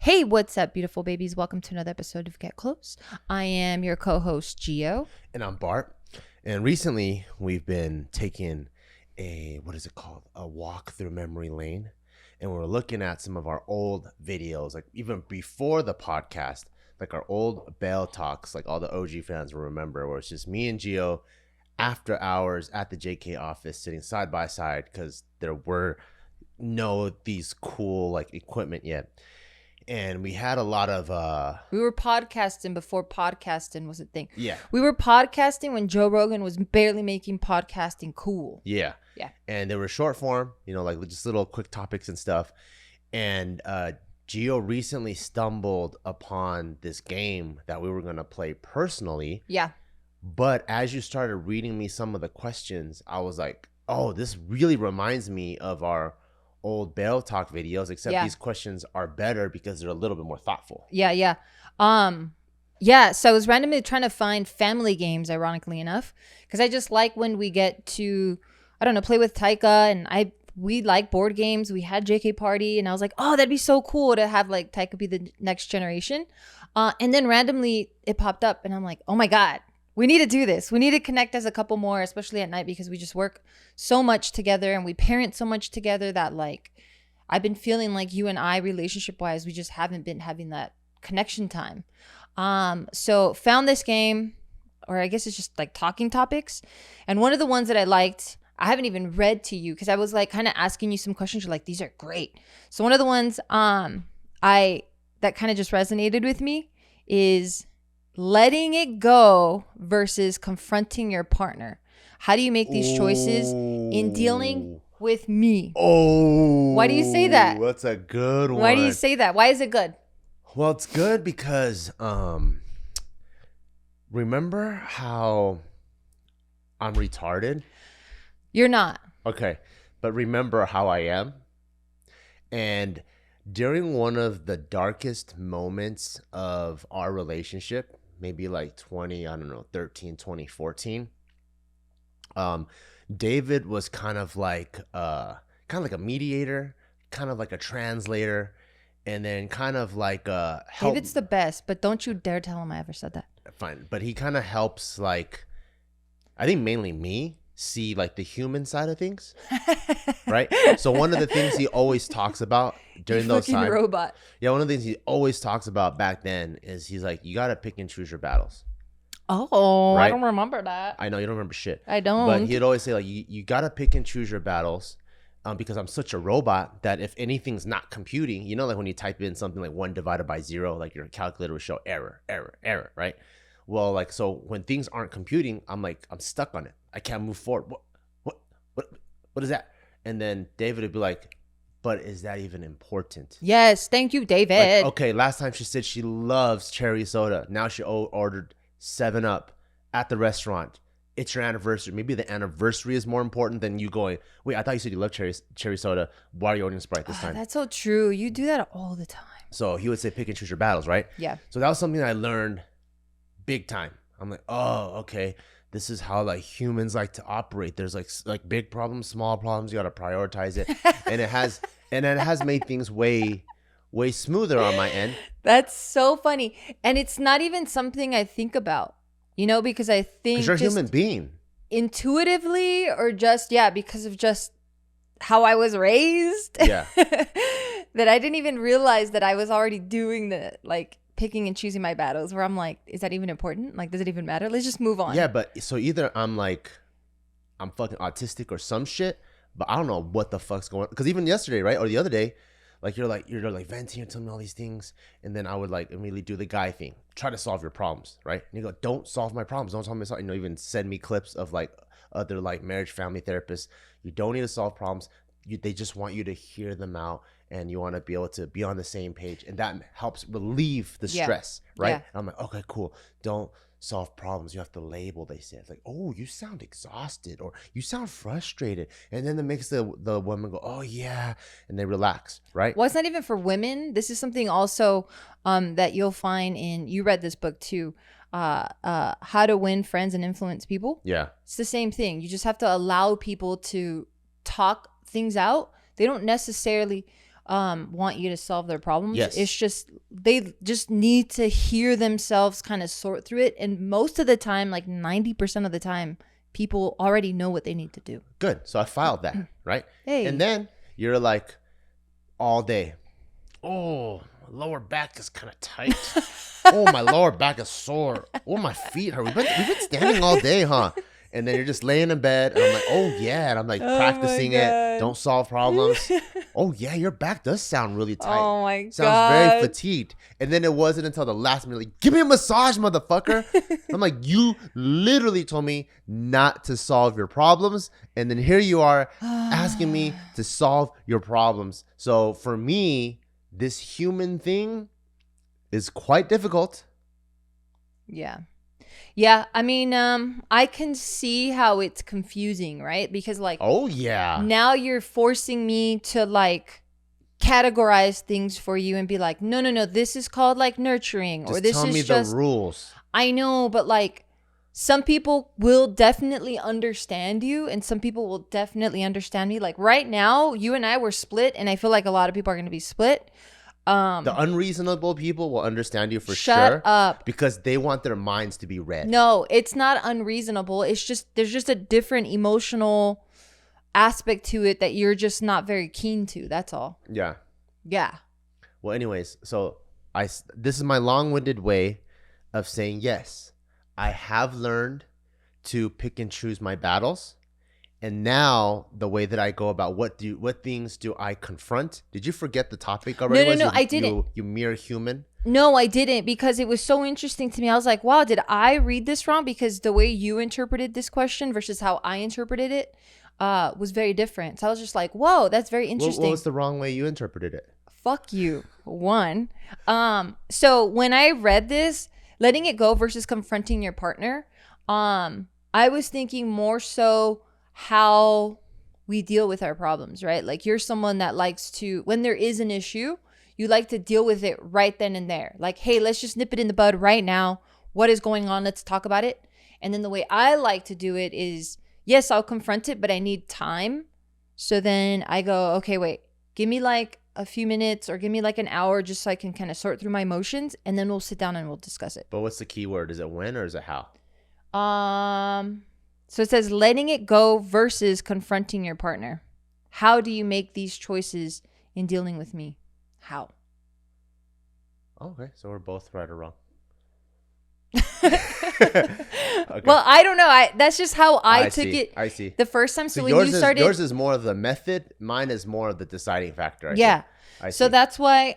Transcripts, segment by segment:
Hey, what's up, beautiful babies? Welcome to another episode of Get Close. I am your co-host, Gio. And I'm Bart. And recently we've been taking a walk through memory lane. And we're looking at some of our old videos, like even before the podcast, like our old Bell talks, like all the OG fans will remember, where it's just me and Gio after hours at the JK office sitting side by side because there were no these cool like equipment yet. And we had a lot of we were podcasting before podcasting was a thing. Yeah. We were podcasting when Joe Rogan was barely making podcasting cool. Yeah. And they were short form, like just little quick topics and stuff. And Gio recently stumbled upon this game that we were going to play personally. Yeah. But as you started reading me some of the questions, I was like, oh, this really reminds me of our old Bell Talk videos, except these questions are better because they're a little bit more thoughtful. Yeah. So I was randomly trying to find family games, ironically enough, because I just like when we get to, play with Taika, and we like board games. We had JK Party, and I was like, oh, that'd be so cool to have like Taika be the next generation. And then randomly it popped up, and I'm like, oh my God, we need to do this. We need to connect as a couple more, especially at night, because we just work so much together and we parent so much together that like I've been feeling like you and I, relationship wise, we just haven't been having that connection time. So found this game, or I guess it's just like talking topics. And one of the ones that I liked, I haven't even read to you because I was like kind of asking you some questions. You're like, these are great. So one of the ones that kind of just resonated with me is letting it go versus confronting your partner. How do you make these choices in dealing with me? Oh, why do you say that? That's a good one. Why do you say that? Why is it good? Well, it's good because remember how I'm retarded? You're not. Okay, but remember how I am? And during one of the darkest moments of our relationship, maybe like 2014, David was kind of like a mediator, kind of like a translator, and then kind of like help. David's the best, but don't you dare tell him I ever said that. Fine, but he kind of helps, like, I think mainly me see like the human side of things, right? So one of the things he always talks about during those times, robot. Yeah, one of the things he always talks about back then is he's like, you got to pick and choose your battles. Oh, right? I don't remember that. I know you don't remember shit. I don't. But he'd always say like, you got to pick and choose your battles, because I'm such a robot that if anything's not computing, like when you type in something like 1 divided by 0, like your calculator will show error, right? Well, like, so when things aren't computing, I'm stuck on it. I can't move forward. What is that? And then David would be like, but is that even important? Yes, thank you, David. Like, okay, last time she said she loves cherry soda. Now she ordered 7-Up at the restaurant. It's your anniversary. Maybe the anniversary is more important than you going, wait, I thought you said you love cherry soda. Why are you ordering Sprite this time? That's so true. You do that all the time. So he would say pick and choose your battles, right? Yeah. So that was something that I learned big time. I'm like, oh, okay. This is how like humans like to operate. There's like big problems, small problems. You got to prioritize it. and it has made things way smoother on my end. That's so funny. And it's not even something I think about, because I think because you're a human being. Intuitively, or just, because of just how I was raised. Yeah. That I didn't even realize that I was already doing the like picking and choosing my battles, where I'm like, is that even important? Like, does it even matter? Let's just move on. Yeah, but so either I'm fucking autistic or some shit, but I don't know what the fuck's going on. Because even yesterday, right, or the other day, like you're venting, you're telling me all these things, and then I would like immediately do the guy thing, try to solve your problems, right? And you go, don't solve my problems, don't solve my problems. Even send me clips of like other like marriage family therapists. You don't need to solve problems. They just want you to hear them out, and you want to be able to be on the same page, and that helps relieve the stress, right? Yeah. And I'm like, okay, cool. Don't solve problems. You have to label. They said like, oh, you sound exhausted, or you sound frustrated, and then it makes the woman go, oh yeah, and they relax, right? Well, it's not even for women. This is something also that you'll find you read this book too. How to Win Friends and Influence People. Yeah, it's the same thing. You just have to allow people to talk things out. They don't necessarily want you to solve their problems. Yes. It's just they just need to hear themselves kind of sort through it. And most of the time, like 90% of the time, people already know what they need to do. Good. So I filed that, right? Hey. And then you're like all day. Oh, my lower back is kind of tight. Oh, my lower back is sore. Oh, my feet hurt. We've been standing all day, huh? And then you're just laying in bed, and I'm like, oh, yeah. And I'm like practicing it. Don't solve problems. Oh, yeah, your back does sound really tight. Oh, my God. Sounds very fatigued. And then it wasn't until the last minute, like, give me a massage, motherfucker. I'm like, you literally told me not to solve your problems. And then here you are asking me to solve your problems. So for me, this human thing is quite difficult. Yeah. Yeah, I mean, I can see how it's confusing, right? Because like, oh yeah, now you're forcing me to like categorize things for you and be like, no, this is called like nurturing, just or this tell is me just the rules. I know, but like some people will definitely understand you, and some people will definitely understand me. Like right now, you and I were split, and I feel like a lot of people are going to be split. The unreasonable people will understand you for Shut sure. up. Because they want their minds to be read. No, it's not unreasonable. It's just there's just a different emotional aspect to it that you're just not very keen to. That's all. Yeah. Yeah. Well, anyways, so this is my long-winded way of saying yes. I have learned to pick and choose my battles. And now the way that I go about what things do I confront? Did you forget the topic already? No, I didn't. You mere human. No, I didn't, because it was so interesting to me. I was like, wow, did I read this wrong? Because the way you interpreted this question versus how I interpreted it was very different. So I was just like, whoa, that's very interesting. What was the wrong way you interpreted it? Fuck you. One. So when I read this, letting it go versus confronting your partner, I was thinking more so how we deal with our problems, right? Like you're someone that likes to, when there is an issue, you like to deal with it right then and there. Like, hey, let's just nip it in the bud right now. What is going on? Let's talk about it. And then the way I like to do it is, yes, I'll confront it, but I need time. So then I go, okay, wait, give me like a few minutes or give me like an hour just so I can kind of sort through my emotions, and then we'll sit down and we'll discuss it. But what's the key word? Is it when or is it how? So it says letting it go versus confronting your partner. How do you make these choices in dealing with me? How? Okay, so we're both right or wrong. Okay. Well, I don't know. That's just how I took it. I see. The first time. So when yours you started, yours is more of the method. Mine is more of the deciding factor. Yeah. I see. So that's why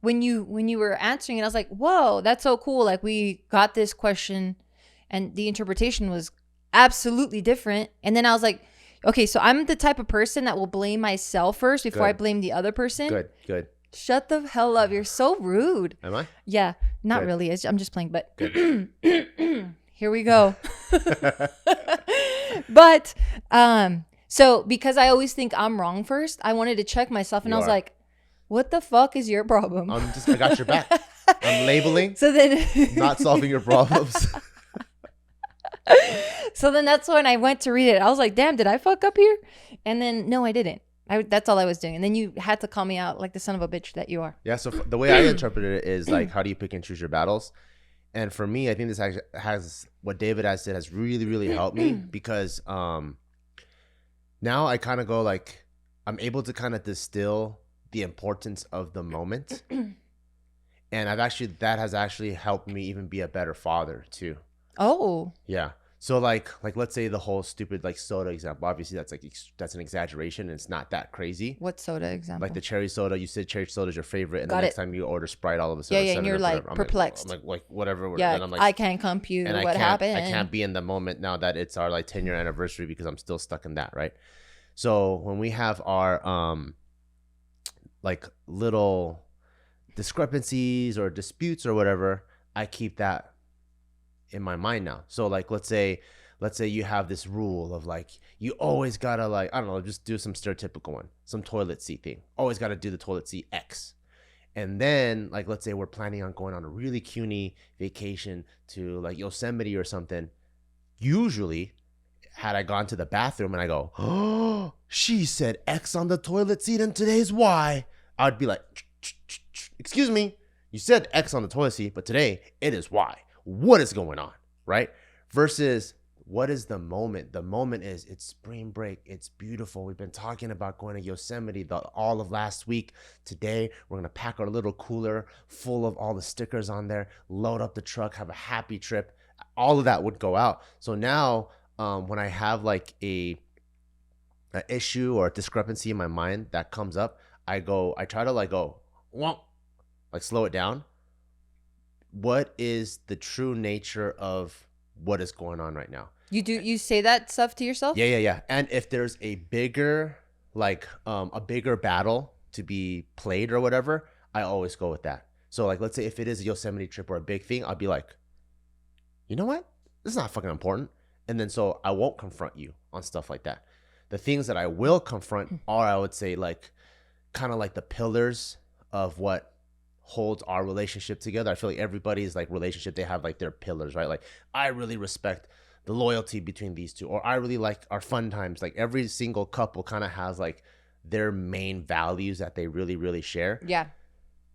when you were answering it, I was like, whoa, that's so cool. Like we got this question, and the interpretation was absolutely different. And then I was like, okay, so I'm the type of person that will blame myself first before I blame the other person. Good. Shut the hell up. You're so rude. Am I? Yeah, not really. I'm just playing, but here we go. But so because I always think I'm wrong first, I wanted to check myself, and I was like, what the fuck is your problem? I got your back. I'm labeling. So then not solving your problems. So then that's when I went to read it. I was like, damn, did I fuck up here? And then no, I didn't. That's all I was doing. And then you had to call me out like the son of a bitch that you are. Yeah, so the way I interpreted it is like, how do you pick and choose your battles? And for me, I think this actually has, what David has said has really, really helped me, because now I kind of go like, I'm able to kind of distill the importance of the moment. And that has actually helped me even be a better father too. Oh. Yeah. So like let's say the whole stupid like soda example. Obviously that's an exaggeration, and it's not that crazy. What soda example? Like the cherry soda. You said cherry soda is your favorite, and Got the next it. time you order Sprite, all of a sudden, and you're like perplexed. I'm like whatever. Yeah, then I'm like, I can't compute what happened. I can't be in the moment now that it's our like 10-year anniversary, because I'm still stuck in that, right? So when we have our like little discrepancies or disputes or whatever, I keep that in my mind now. So like let's say you have this rule of like, you always gotta like, I don't know, just do some stereotypical one, some toilet seat thing. Always gotta do the toilet seat X. And then like, let's say we're planning on going on a really CUNY vacation to like Yosemite or something. Usually, had I gone to the bathroom and I go, oh, she said X on the toilet seat and today's Y, I'd be like, excuse me, you said X on the toilet seat, but today it is Y. What is going on, right? Versus what is the moment? The moment is it's spring break. It's beautiful. We've been talking about going to Yosemite all of last week. Today, we're going to pack our little cooler full of all the stickers on there, load up the truck, have a happy trip. All of that would go out. So now when I have like an issue or a discrepancy in my mind that comes up, I try to like go, wonk, like slow it down. What is the true nature of what is going on right now? You say that stuff to yourself? Yeah. And if there's a bigger, like a bigger battle to be played or whatever, I always go with that. So like, let's say if it is a Yosemite trip or a big thing, I'll be like, you know what? This is not fucking important. And then so I won't confront you on stuff like that. The things that I will confront are, I would say, like kind of like the pillars of what holds our relationship together. I feel like everybody's like relationship, they have like their pillars, right? Like I really respect the loyalty between these two, or I really like our fun times. Like every single couple kind of has like their main values that they really, really share. Yeah.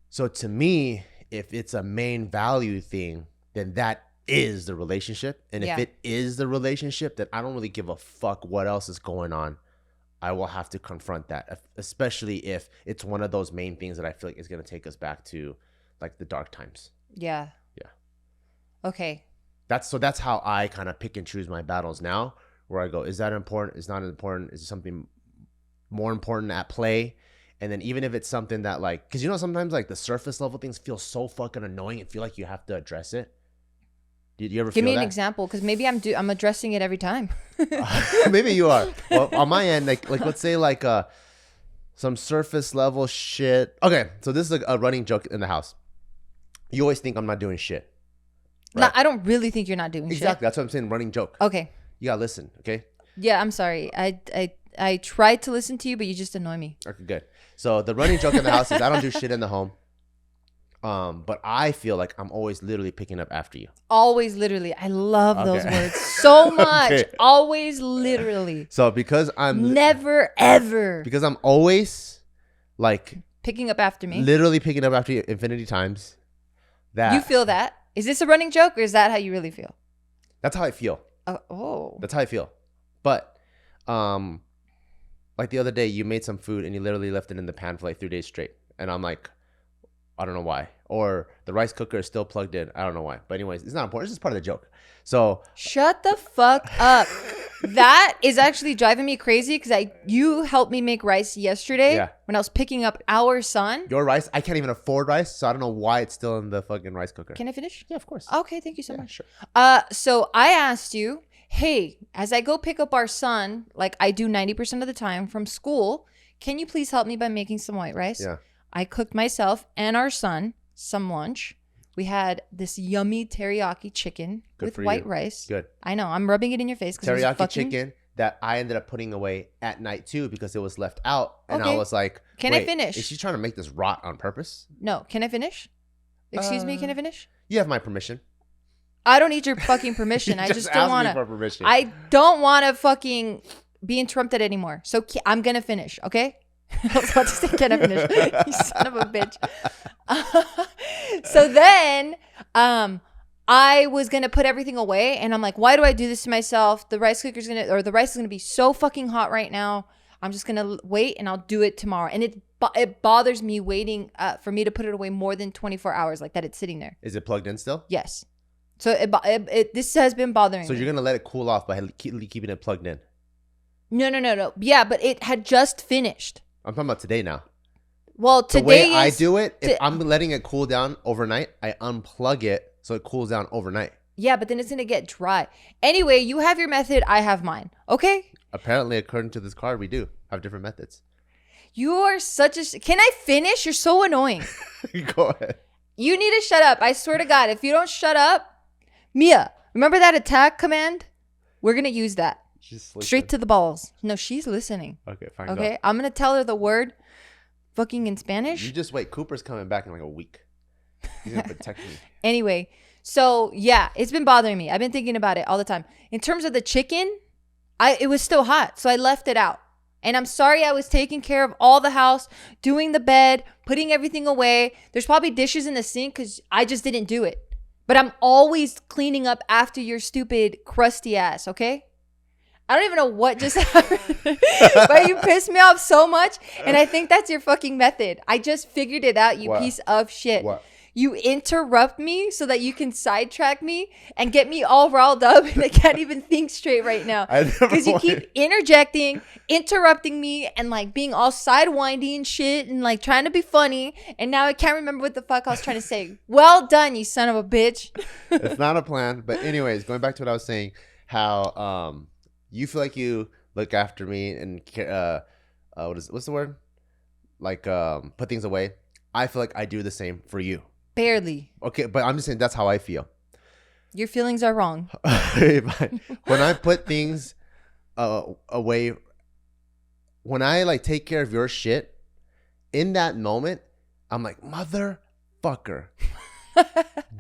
So to me, if it's a main value thing, then that is the relationship. And if it is the relationship, then I don't really give a fuck what else is going on. I will have to confront that, especially if it's one of those main things that I feel like is going to take us back to like the dark times. Yeah. Okay. That's how I kind of pick and choose my battles now, where I go, is that important? Is not important? Is something more important at play? And then even if it's something that like, because you know, sometimes like the surface level things feel so fucking annoying and feel like you have to address it. Did you ever give feel me an that? example? Because maybe I'm addressing it every time. Maybe you are. Well, on my end, like let's say like some surface level shit. Okay, so this is a running joke in the house. You always think I'm not doing shit. Right? No, I don't really think you're not doing shit. Exactly. That's what I'm saying. Running joke. Okay. You gotta listen. Okay. Yeah, I'm sorry. I tried to listen to you, but you just annoy me. Okay, good. So the running joke in the house is I don't do shit in the home. But I feel like I'm always literally picking up after you. Always literally. I love those words so much. Okay. Always literally. So because I'm never ever. Because I'm always like picking up after me. Literally picking up after you infinity times. That you feel that? Is this a running joke or is that how you really feel? That's how I feel. Oh. That's how I feel. But like the other day you made some food and you literally left it in the pan for like 3 days straight. And I'm like, I don't know why. Or the rice cooker is still plugged in. I don't know why. But anyways, it's not important. It's just part of the joke. So shut the fuck up. That is actually driving me crazy because you helped me make rice yesterday when I was picking up our son. Your rice? I can't even afford rice, so I don't know why it's still in the fucking rice cooker. Can I finish? Yeah, of course. Okay, thank you so much. Sure. So I asked you, hey, as I go pick up our son, like I do 90% of the time from school, can you please help me by making some white rice? Yeah. I cooked myself and our son some lunch. We had this yummy teriyaki chicken with white rice. Good. I know. I'm rubbing it in your face. Teriyaki chicken that I ended up putting away at night too because it was left out. And I was like, can I finish? Is she trying to make this rot on purpose? No. Can I finish? Excuse me. Can I finish? You have my permission. I don't need your fucking permission. I just don't want to. I don't want to fucking be interrupted anymore. So I'm going to finish. Okay? I was about to say, can I finish? You son of a bitch. So then I was going to put everything away. And I'm like, why do I do this to myself? The rice is going to be so fucking hot right now. I'm just going to wait and I'll do it tomorrow. And it bothers me waiting for me to put it away more than 24 hours like that. It's sitting there. Is it plugged in still? Yes. So this has been bothering me. So you're going to let it cool off by keeping it plugged in? No. Yeah, but it had just finished. I'm talking about today now. Well, today the way I do it, if I'm letting it cool down overnight, I unplug it so it cools down overnight. Yeah, but then it's going to get dry. Anyway, you have your method. I have mine. Okay? Apparently, according to this card, we do have different methods. You are such a... Can I finish? You're so annoying. Go ahead. You need to shut up. I swear to God, if you don't shut up... Mia, remember that attack command? We're going to use that. Straight to the balls. No, she's listening. Okay, fine. Okay, I'm going to tell her the word fucking in Spanish. You just wait. Cooper's coming back in like a week. He's going to protect me. Anyway, so yeah, it's been bothering me. I've been thinking about it all the time. In terms of the chicken, it was still hot, so I left it out. And I'm sorry I was taking care of all the house, doing the bed, putting everything away. There's probably dishes in the sink because I just didn't do it. But I'm always cleaning up after your stupid crusty ass, okay? I don't even know what just happened. But you pissed me off so much. And I think that's your fucking method. I just figured it out, you piece of shit. What? You interrupt me so that you can sidetrack me and get me all riled up, and I can't even think straight right now because you keep interjecting, interrupting me, and like being all sidewindy and shit, and like trying to be funny. And now I can't remember what the fuck I was trying to say. Well done, you son of a bitch. It's not a plan, but anyways, going back to what I was saying, how you feel like you look after me and what's the word? Like put things away. I feel like I do the same for you. Barely. Okay, but I'm just saying that's how I feel. Your feelings are wrong. When I put things away, when I like take care of your shit, in that moment, I'm like, motherfucker.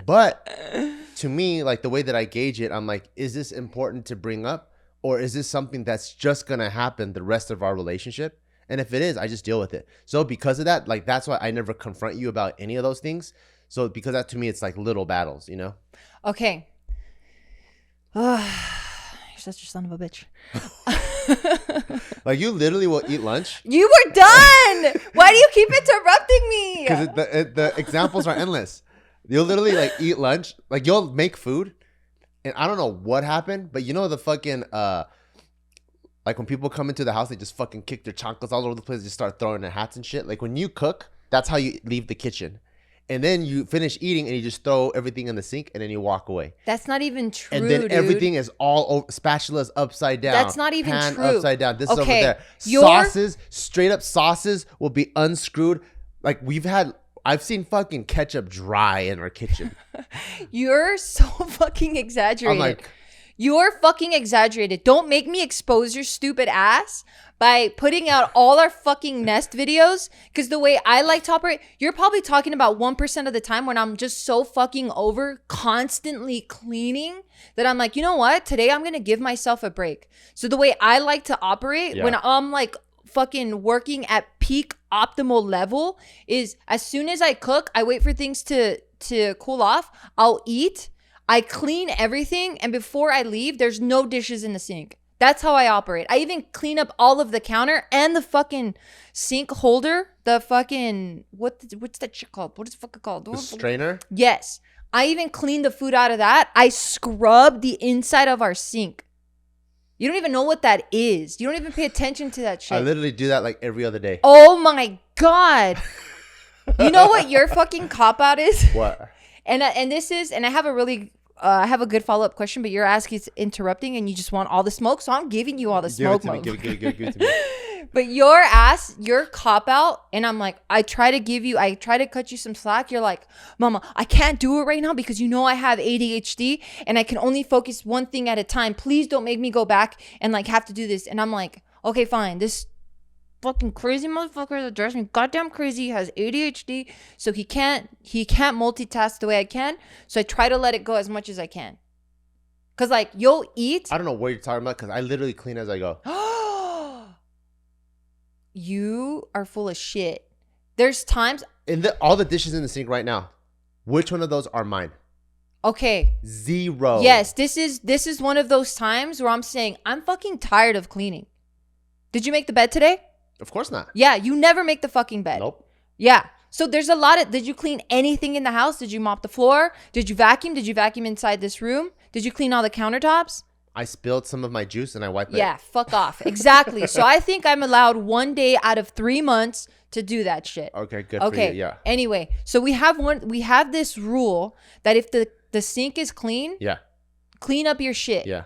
But to me, like the way that I gauge it, I'm like, is this important to bring up? Or is this something that's just going to happen the rest of our relationship? And if it is, I just deal with it. So because of that, like that's why I never confront you about any of those things. So because that to me, it's like little battles, you know? Okay. You're such a son of a bitch. Like you literally will eat lunch. You were done. Why do you keep interrupting me? Because the examples are endless. You'll literally like eat lunch. Like you'll make food. And I don't know what happened, but you know the fucking... like when people come into the house, they just fucking kick their chanclas all over the place, just start throwing their hats and shit. Like when you cook, that's how you leave the kitchen. And then you finish eating and you just throw everything in the sink and then you walk away. That's not even true, and then dude. everything is all over, spatula's upside down. That's not even pan true. Upside down. This is over there. Your... Sauces, straight up sauces will be unscrewed. Like I've seen fucking ketchup dry in our kitchen. You're so fucking exaggerated. I'm like... You're fucking exaggerated. Don't make me expose your stupid ass by putting out all our fucking nest videos. Because the way I like to operate, you're probably talking about 1% of the time when I'm just so fucking over constantly cleaning that I'm like, you know what? Today I'm going to give myself a break. So the way I like to operate when I'm like fucking working at peak optimal level is as soon as I cook, I wait for things to cool off. I'll eat. I clean everything, and before I leave, there's no dishes in the sink. That's how I operate. I even clean up all of the counter and the fucking sink holder. The fucking, what's that shit called? What is it fucking called? The strainer? Yes. I even clean the food out of that. I scrub the inside of our sink. You don't even know what that is. You don't even pay attention to that shit. I literally do that like every other day. Oh my God. You know what your fucking cop-out is? What? And this is, and I have a really... I have a good follow-up question, but your ass is interrupting and you just want all the smoke. So I'm giving you all the smoke. Give it to me. But your ass, your cop out. And I'm like, I try to cut you some slack. You're like, mama, I can't do it right now because you know I have ADHD and I can only focus one thing at a time. Please don't make me go back and like have to do this. And I'm like, okay, fine. This fucking crazy motherfucker that drives me goddamn crazy has ADHD, so he can't multitask the way I can. So I try to let it go as much as I can. Cause like you'll eat. I don't know what you're talking about because I literally clean as I go. You are full of shit. There's times all the dishes in the sink right now. Which one of those are mine? Okay. 0. Yes, this is one of those times where I'm saying I'm fucking tired of cleaning. Did you make the bed today? Of course not. Yeah, you never make the fucking bed. Nope. Yeah. So there's a lot of, did you clean anything in the house? Did you mop the floor? Did you vacuum? Did you vacuum inside this room? Did you clean all the countertops? I spilled some of my juice and I wiped it. Yeah, fuck off. Exactly. So I think I'm allowed 1 day out of 3 months to do that shit. Okay, good for you. Yeah. Anyway, so we have this rule that if the sink is clean, clean up your shit. Yeah.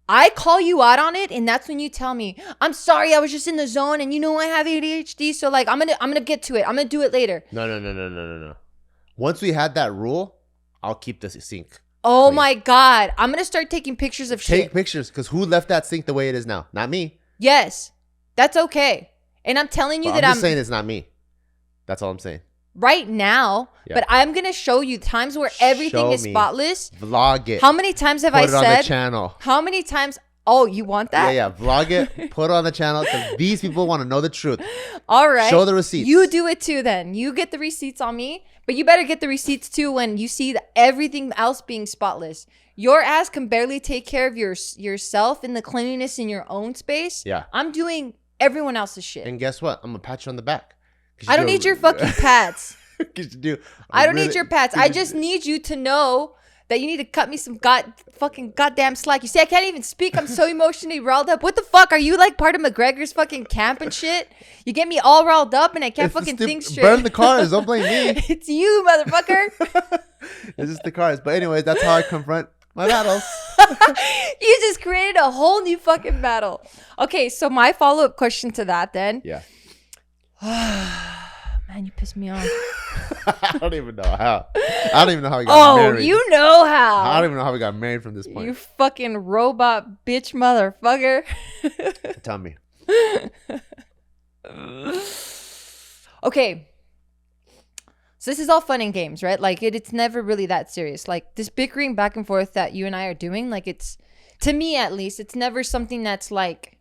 I call you out on it, and that's when you tell me, I'm sorry, I was just in the zone, and you know I have ADHD, so like I'm gonna get to it. I'm gonna do it later. No. Once we had that rule, I'll keep the sink. Oh clean. my God. I'm gonna start taking pictures of shit. Take pictures, because who left that sink the way it is now? Not me. Yes. That's okay. And I'm telling you I'm I'm just saying it's not me. That's all I'm saying. Right now, but I'm gonna show you times where everything is spotless. Vlog it. How many times have I said? Put it on the channel. How many times? Oh, you want that? Yeah, vlog it, put it on the channel because these people want to know the truth. All right. Show the receipts. You do it too then. You get the receipts on me, but you better get the receipts too when you see everything else being spotless. Your ass can barely take care of yourself and the cleanliness in your own space. Yeah. I'm doing everyone else's shit. And guess what? I'm going to pat you on the back. I don't need your fucking pats. I don't need your pats. I just need you to know that you need to cut me some goddamn slack. You see, I can't even speak. I'm so emotionally riled up. What the fuck? Are you like part of McGregor's fucking camp and shit? You get me all riled up and I can't fucking think straight. Burn the cars. Don't blame me. It's you, motherfucker. It's just the cars. But anyways, that's how I confront my battles. You just created a whole new fucking battle. Okay, so my follow-up question to that then. Yeah. Man, you pissed me off. I don't even know how. I don't even know how we got married. Oh, you know how. I don't even know how we got married from this point. You fucking robot bitch motherfucker. Tell me. Okay. So this is all fun and games, right? Like it's never really that serious. Like this bickering back and forth that you and I are doing, like it's, to me at least, it's never something that's like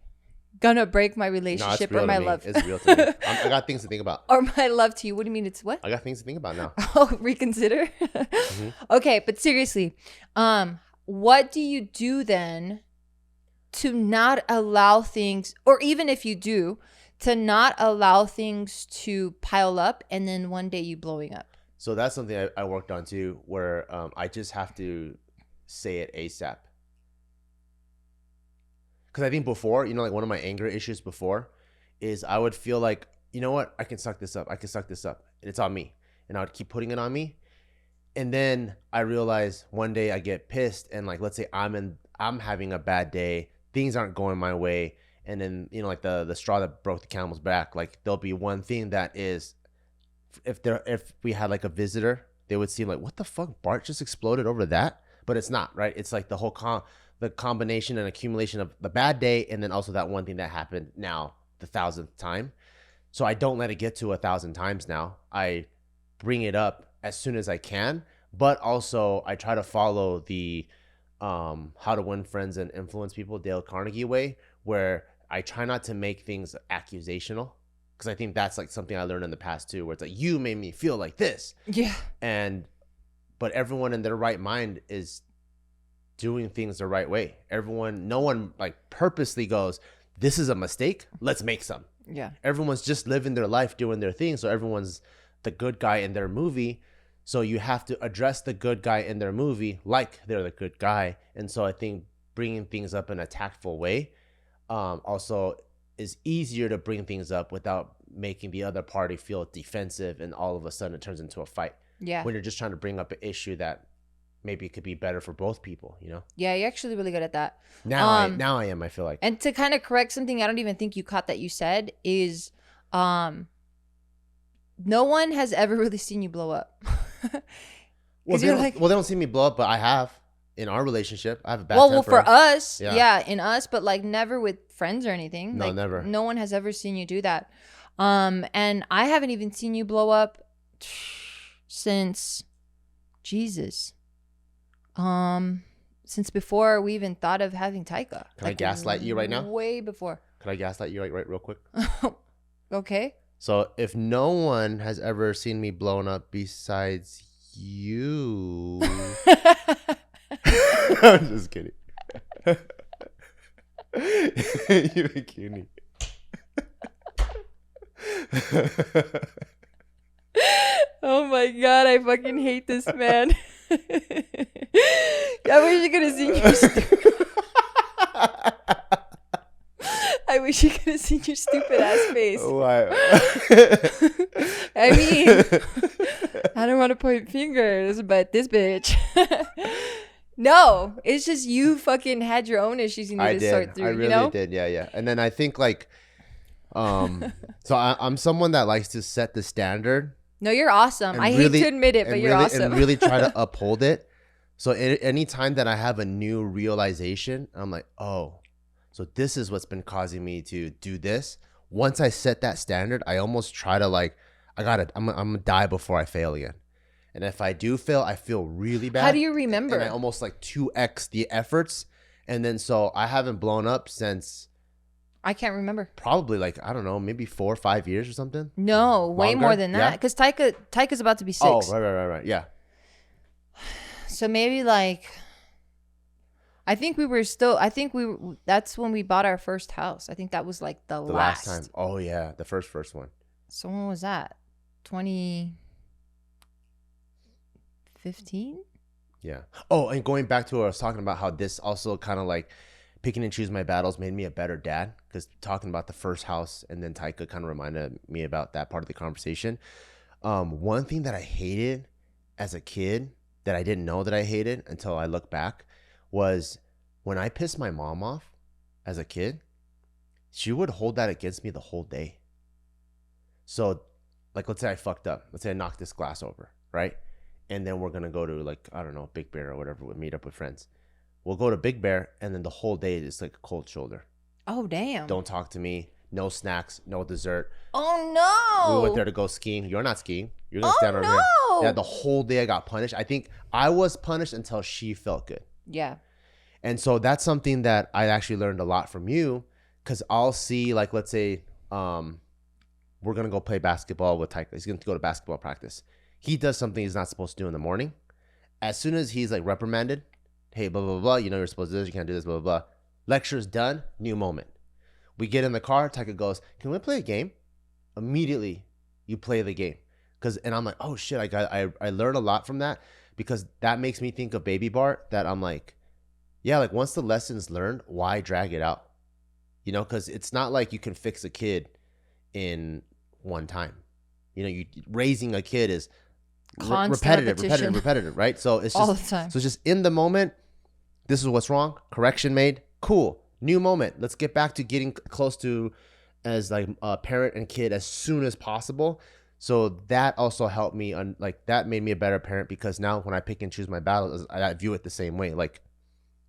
gonna break my relationship or my love. It's real to me. I got things to think about. Or my love to you. What do you mean it's what? I got things to think about now. Oh, reconsider? Mm-hmm. Okay, but seriously, what do you do then to not allow things, or even if you do, to not allow things to pile up and then one day you blowing up? So that's something I worked on too, where I just have to say it ASAP. Because I think before, like one of my anger issues before is I would feel like, you know what, I can suck this up. And it's on me. And I would keep putting it on me. And then I realized one day I get pissed and like, let's say I'm having a bad day. Things aren't going my way. And then, like the straw that broke the camel's back, like there'll be one thing that is, if we had like a visitor, they would see like, what the fuck, Bart just exploded over that? But it's not, right? It's like the whole the combination and accumulation of the bad day and then also that one thing that happened now the 1,000th time. So I don't let it get to 1,000 times now. I bring it up as soon as I can, but also I try to follow the How to Win Friends and Influence People, Dale Carnegie way, where I try not to make things accusational, because I think that's like something I learned in the past too, where it's like, you made me feel like this. Yeah. But everyone in their right mind is doing things the right way. No one like purposely goes, this is a mistake, let's make some. Yeah. Everyone's just living their life, doing their thing. So everyone's the good guy in their movie. So you have to address the good guy in their movie like they're the good guy. And so I think bringing things up in a tactful way also is easier to bring things up without making the other party feel defensive and all of a sudden it turns into a fight. Yeah. When you're just trying to bring up an issue that maybe it could be better for both people, Yeah, you're actually really good at that. Now I am, I feel like. And to kind of correct something I don't even think you caught that you said is no one has ever really seen you blow up. Well, they don't see me blow up, but I have in our relationship. I have a bad well, temper. for us, yeah, in us, but like never with friends or anything. No, like, never. No one has ever seen you do that. And I haven't even seen you blow up since Jesus. Since before we even thought of having Taika. Can I gaslight you right now? Way before. Can I gaslight you right real quick? Okay. So if no one has ever seen me blown up besides you, I'm just kidding. You a cutie. Oh my god, I fucking hate this man. I wish you could have seen your I wish you could have seen your stupid ass face. Why? I mean, I don't want to point fingers, but this bitch. No, it's just you fucking had your own issues you need to sort through. I really did. Yeah. And then I think like, so I'm someone that likes to set the standard. No, you're awesome. I hate to admit it, but you're awesome. And really try to uphold it. So anytime that I have a new realization, I'm like, oh, so this is what's been causing me to do this. Once I set that standard, I almost try to like, I'm gonna die before I fail again. And if I do fail, I feel really bad. How do you remember? And I almost like 2x the efforts. And then so I haven't blown up since I can't remember. probably like, I don't know, maybe 4 or 5 years or something. No, way Longer? more than that. Yeah? Because Tyka's about to be 6. Oh, right. Yeah. So maybe like, I think that's when we bought our first house. I think that was like the last last time. Oh, yeah. The first one. So when was that? 2015? Yeah. Oh, and going back to what I was talking about, how this also kind of like picking and choose my battles made me a better dad. Because talking about the first house and then Taika kind of reminded me about that part of the conversation. One thing that I hated as a kid that I didn't know that I hated until I look back was when I pissed my mom off as a kid, she would hold that against me the whole day. So, like, let's say I fucked up. Let's say I knocked this glass over, right? And then we're going to go to, like, I don't know, Big Bear or whatever. We'll meet up with friends. We'll go to Big Bear, and then the whole day is like a cold shoulder. Oh, damn. Don't talk to me. No snacks. No dessert. Oh, no. We went there to go skiing. You're not skiing. You're going to stand over here. Yeah, the whole day I got punished. I think I was punished until she felt good. Yeah. And so that's something that I actually learned a lot from you, because I'll see, like, let's say we're going to go play basketball with Tyka. He's going to go to basketball practice. He does something he's not supposed to do in the morning. As soon as he's like reprimanded, hey, blah, blah, blah, you know you're supposed to do this, you can't do this, blah, blah, blah. Lecture's done, new moment. We get in the car, Tyka goes, can we play a game? Immediately, you play the game. And I'm like, oh shit, I learned a lot from that, because that makes me think of Baby Bart, that I'm like, yeah, like once the lesson's learned, why drag it out? You know, because it's not like you can fix a kid in one time. You know, raising a kid is repetitive, right? So it's just all the time. So it's just in the moment, this is what's wrong, correction made, cool, new moment. Let's get back to getting close to as like a parent and kid as soon as possible. So that also helped me, like that made me a better parent, because now when I pick and choose my battles, I view it the same way. Like,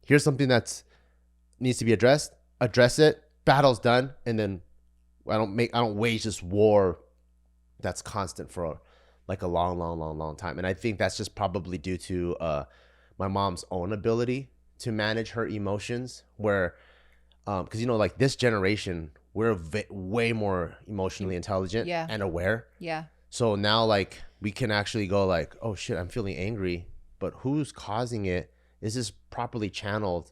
here's something that's needs to be addressed, address it, battle's done, and then I don't wage this war that's constant for like a long time. And I think that's just probably due to my mom's own ability to manage her emotions, where because you know, like this generation, we're way more emotionally intelligent and aware. Yeah. So now like we can actually go like, oh shit, I'm feeling angry, but who's causing it? Is this properly channeled?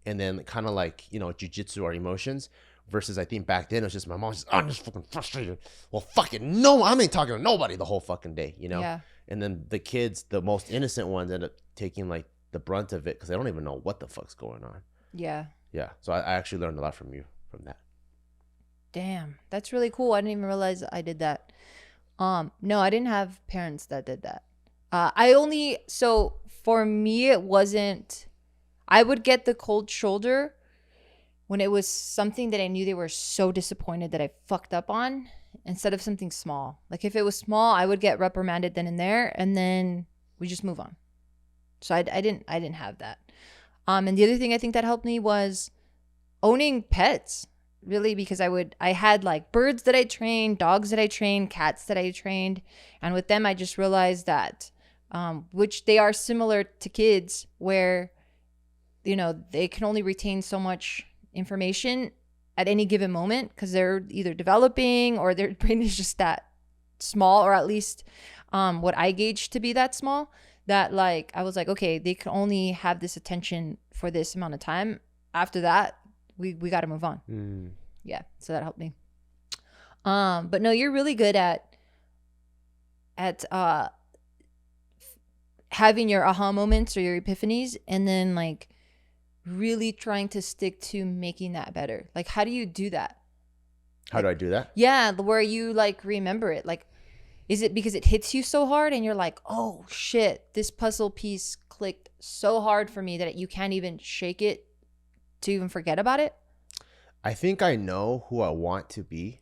And then kind of like, you know, jujitsu our emotions. Versus I think back then it was just my mom's just, I'm just fucking frustrated. Well, fucking no, I ain't talking to nobody the whole fucking day, you know? Yeah. And then the kids, the most innocent ones, end up taking like the brunt of it because they don't even know what the fuck's going on. Yeah. Yeah. So I actually learned a lot from you from that. Damn. That's really cool. I didn't even realize I did that. No, I didn't have parents that did that. So for me, it wasn't, I would get the cold shoulder when it was something that I knew they were so disappointed that I fucked up on, instead of something small. Like if it was small, I would get reprimanded then and there, and then we just move on. So I didn't have that. And the other thing I think that helped me was owning pets, really, because I had like birds that I trained, dogs that I trained, cats that I trained, and with them I just realized that, which they are similar to kids, where, you know, they can only retain so much information at any given moment because they're either developing or their brain is just that small, or at least what I gauged to be that small, that like I was like, okay, they can only have this attention for this amount of time. After that, we got to move on. Yeah, so that helped me. But no, you're really good at having your aha moments or your epiphanies, and then like really trying to stick to making that better. Like, how do you do that? How do I do that? Yeah, where you like remember it. Like, is it because it hits you so hard and you're like, oh shit, this puzzle piece clicked so hard for me that you can't even shake it to even forget about it? I think I know who I want to be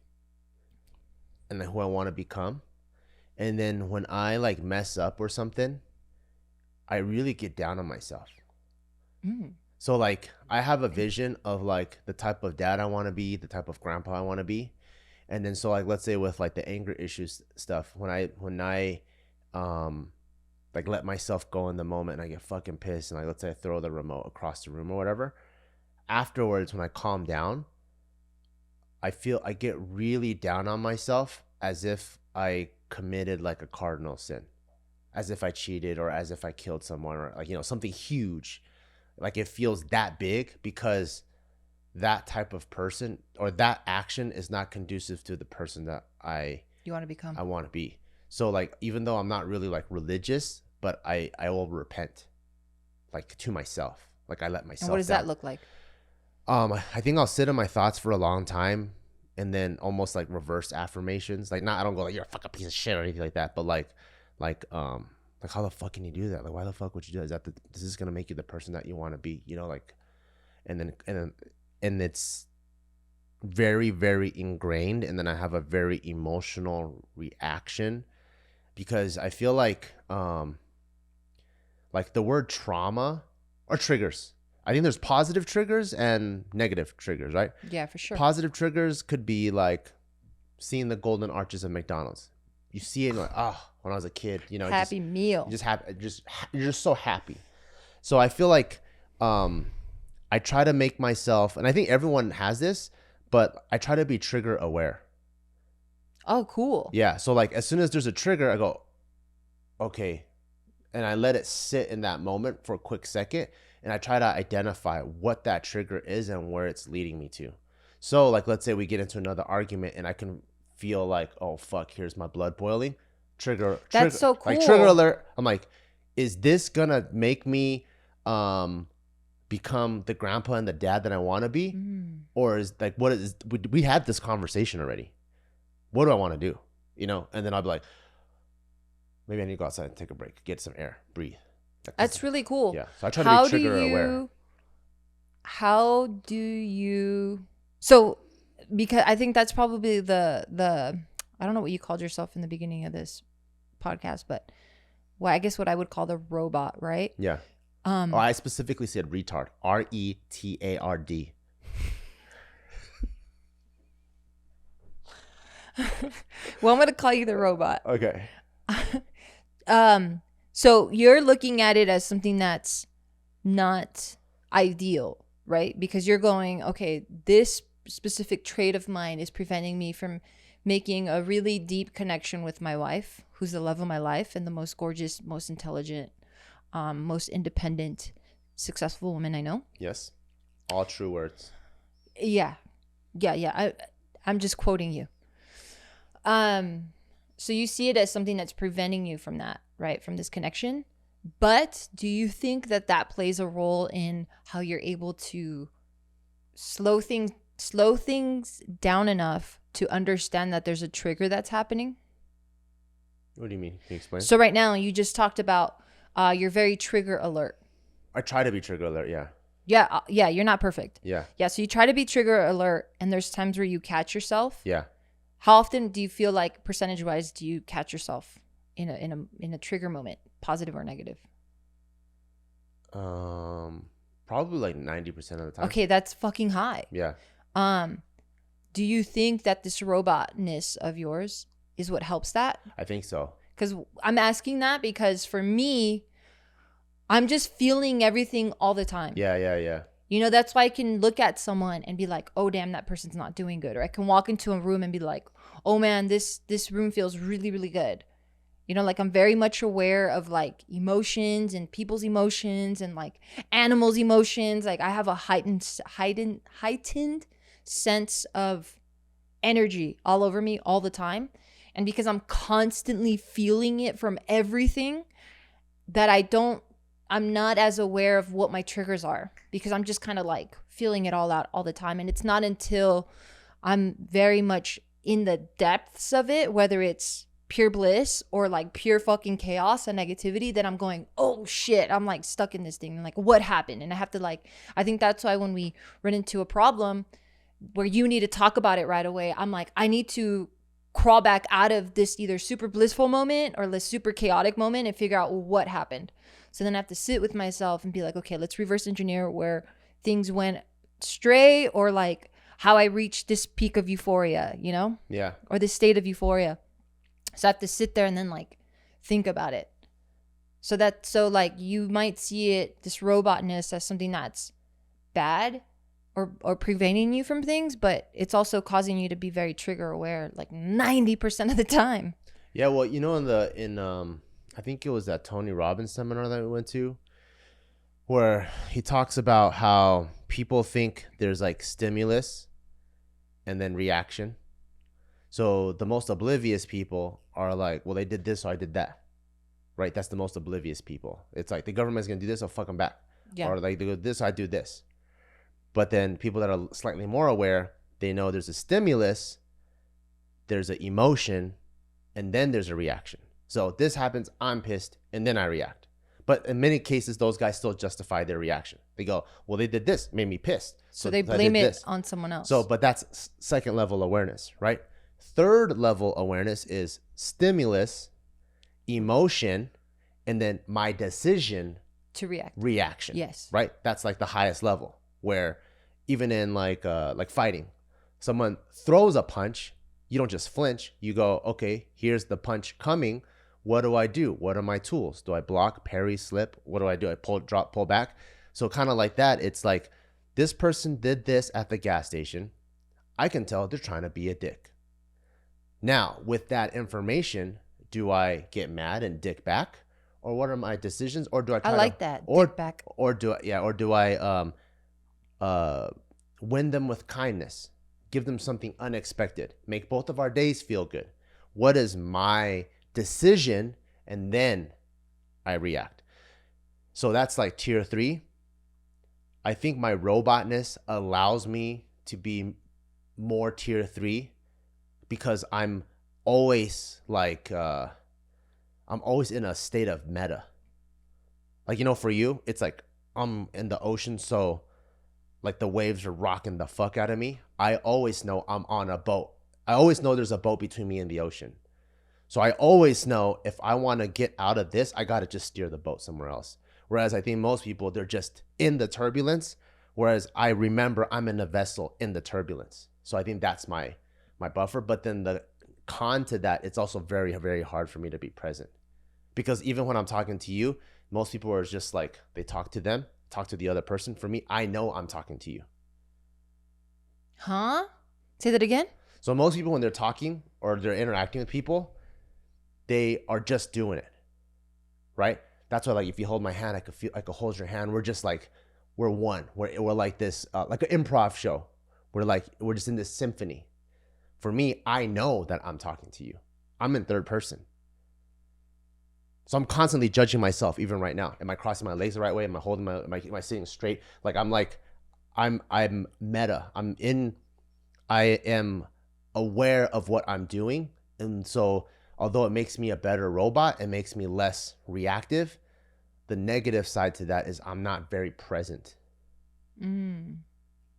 and then who I want to become. And then when I like mess up or something, I really get down on myself. So like I have a vision of like the type of dad I want to be, the type of grandpa I want to be. And then so like let's say with like the anger issues stuff, when I like let myself go in the moment and I get fucking pissed, and like let's say I throw the remote across the room or whatever, afterwards, when I calm down, I get really down on myself as if I committed like a cardinal sin, as if I cheated or as if I killed someone or like, something huge. Like it feels that big because that type of person or that action is not conducive to the person that you want to become. I want to be. So like, even though I'm not really like religious, but I will repent like to myself. Like I let myself And what does down. that look like? I think I'll sit in my thoughts for a long time and then almost like reverse affirmations. Like I don't go like, you're a fucking piece of shit or anything like that. But like how the fuck can you do that? Like, why the fuck would you do that? Is this going to make you the person that you want to be, like, and it's very, very ingrained. And then I have a very emotional reaction because I feel like the word trauma or triggers. I think there's positive triggers and negative triggers, right? Yeah, for sure. Positive triggers could be like seeing the golden arches of McDonald's. You see it and like, when I was a kid, happy meal. You're just so happy. So I feel like I try to make myself, and I think everyone has this, but I try to be trigger aware. Oh, cool. Yeah. So like as soon as there's a trigger, I go, okay. And I let it sit in that moment for a quick second. And I try to identify what that trigger is and where it's leading me to. So like, let's say we get into another argument and I can feel like, oh fuck, here's my blood boiling. That's so cool. Like trigger alert. I'm like, is this gonna make me become the grandpa and the dad that I want to be? Or is like, we had this conversation already. What do I want to do? And then I'll be like, maybe I need to go outside and take a break, get some air, breathe. That's really cool. Yeah. So I try to be trigger aware. How do you so because I think that's probably the I don't know what you called yourself in the beginning of this podcast, but I guess what I would call the robot, right? Yeah. I specifically said retard. RETARD. Well, I'm gonna call you the robot. Okay. So you're looking at it as something that's not ideal, right? Because you're going, okay, this specific trait of mine is preventing me from making a really deep connection with my wife, who's the love of my life and the most gorgeous, most intelligent, most independent, successful woman I know. Yes. All true words. Yeah. I'm just quoting you. So you see it as something that's preventing you from that, right? From this connection. But do you think that plays a role in how you're able to slow things down enough to understand that there's a trigger that's happening? What do you mean? Can you explain? So right now you just talked about you're very trigger alert. I try to be trigger alert, yeah. Yeah, you're not perfect. Yeah. Yeah, so you try to be trigger alert and there's times where you catch yourself. Yeah. How often do you feel like percentage-wise do you catch yourself in a trigger moment, positive or negative? Probably like 90% of the time. Okay, that's fucking high. Yeah. Do you think that this robotness of yours is what helps that? I think so. Because I'm asking that because for me, I'm just feeling everything all the time. Yeah. That's why I can look at someone and be like, oh, damn, that person's not doing good. Or I can walk into a room and be like, oh, man, this room feels really, really good. Like I'm very much aware of like emotions and people's emotions and like animals' emotions. Like I have a heightened sense of energy all over me all the time. And because I'm constantly feeling it from everything, that I'm not as aware of what my triggers are because I'm just kind of like feeling it all out all the time. And it's not until I'm very much in the depths of it, whether it's pure bliss or like pure fucking chaos and negativity, that I'm going, oh shit, I'm like stuck in this thing. And like, what happened? And I have to like, I think that's why when we run into a problem where you need to talk about it right away, I'm like, I need to crawl back out of this either super blissful moment or this super chaotic moment and figure out what happened. So then I have to sit with myself and be like, okay, let's reverse engineer where things went stray or like how I reached this peak of euphoria, Yeah. Or this state of euphoria. So I have to sit there and then like think about it. So like you might see it, this robotness, as something that's bad, or preventing you from things, but it's also causing you to be very trigger aware, like 90% of the time. Yeah, well, you know, in I think it was that Tony Robbins seminar that we went to, where he talks about how people think there's like stimulus and then reaction. So the most oblivious people are like, well, they did this, so I did that. Right? That's the most oblivious people. It's like the government's gonna do this, I'll fuck them back. Yeah. Or like they do this, I do this. But then people that are slightly more aware, they know there's a stimulus, there's an emotion, and then there's a reaction. So this happens, I'm pissed, and then I react. But in many cases, those guys still justify their reaction. They go, well, they did this, made me pissed. So they blame it on someone else. So, but that's second level awareness, right? Third level awareness is stimulus, emotion, and then my decision to reaction. Yes. Right? That's like the highest level, where even in like fighting, someone throws a punch, you don't just flinch. You go, okay, here's the punch coming. What do I do? What are my tools? Do I block, parry, slip? What do? I pull, drop, pull back. So kind of like that. It's like this person did this at the gas station. I can tell they're trying to be a dick. Now, with that information, do I get mad and dick back? Or what are my decisions? Or do I try dick back. Or do I win them with kindness? Give them something unexpected. Make both of our days feel good. What is my decision? And then I react. So that's like tier 3. I think my robotness allows me to be more tier 3 because I'm always like, I'm always in a state of meta. Like, you know, for you, it's like I'm in the ocean, so like the waves are rocking the fuck out of me. I always know I'm on a boat. I always know there's a boat between me and the ocean. So I always know if I want to get out of this, I got to just steer the boat somewhere else. Whereas I think most people, they're just in the turbulence. Whereas I remember I'm in a vessel in the turbulence. So I think that's my buffer. But then the con to that, it's also very, very hard for me to be present. Because even when I'm talking to you, most people are just like, they talk to them, talk to the other person. For me, I know I'm talking to you. Huh? Say that again? So most people, when they're talking or they're interacting with people, they are just doing it, right? That's why, like, if you hold my hand, I could hold your hand. We're just like, we're one. We're like this, like an improv show. We're just in this symphony. For me, I know that I'm talking to you. I'm in third person. So I'm constantly judging myself, even right now. Am I crossing my legs the right way? Am I holding am I sitting straight? I'm meta. I am aware of what I'm doing. And so although it makes me a better robot, it makes me less reactive. The negative side to that is I'm not very present. You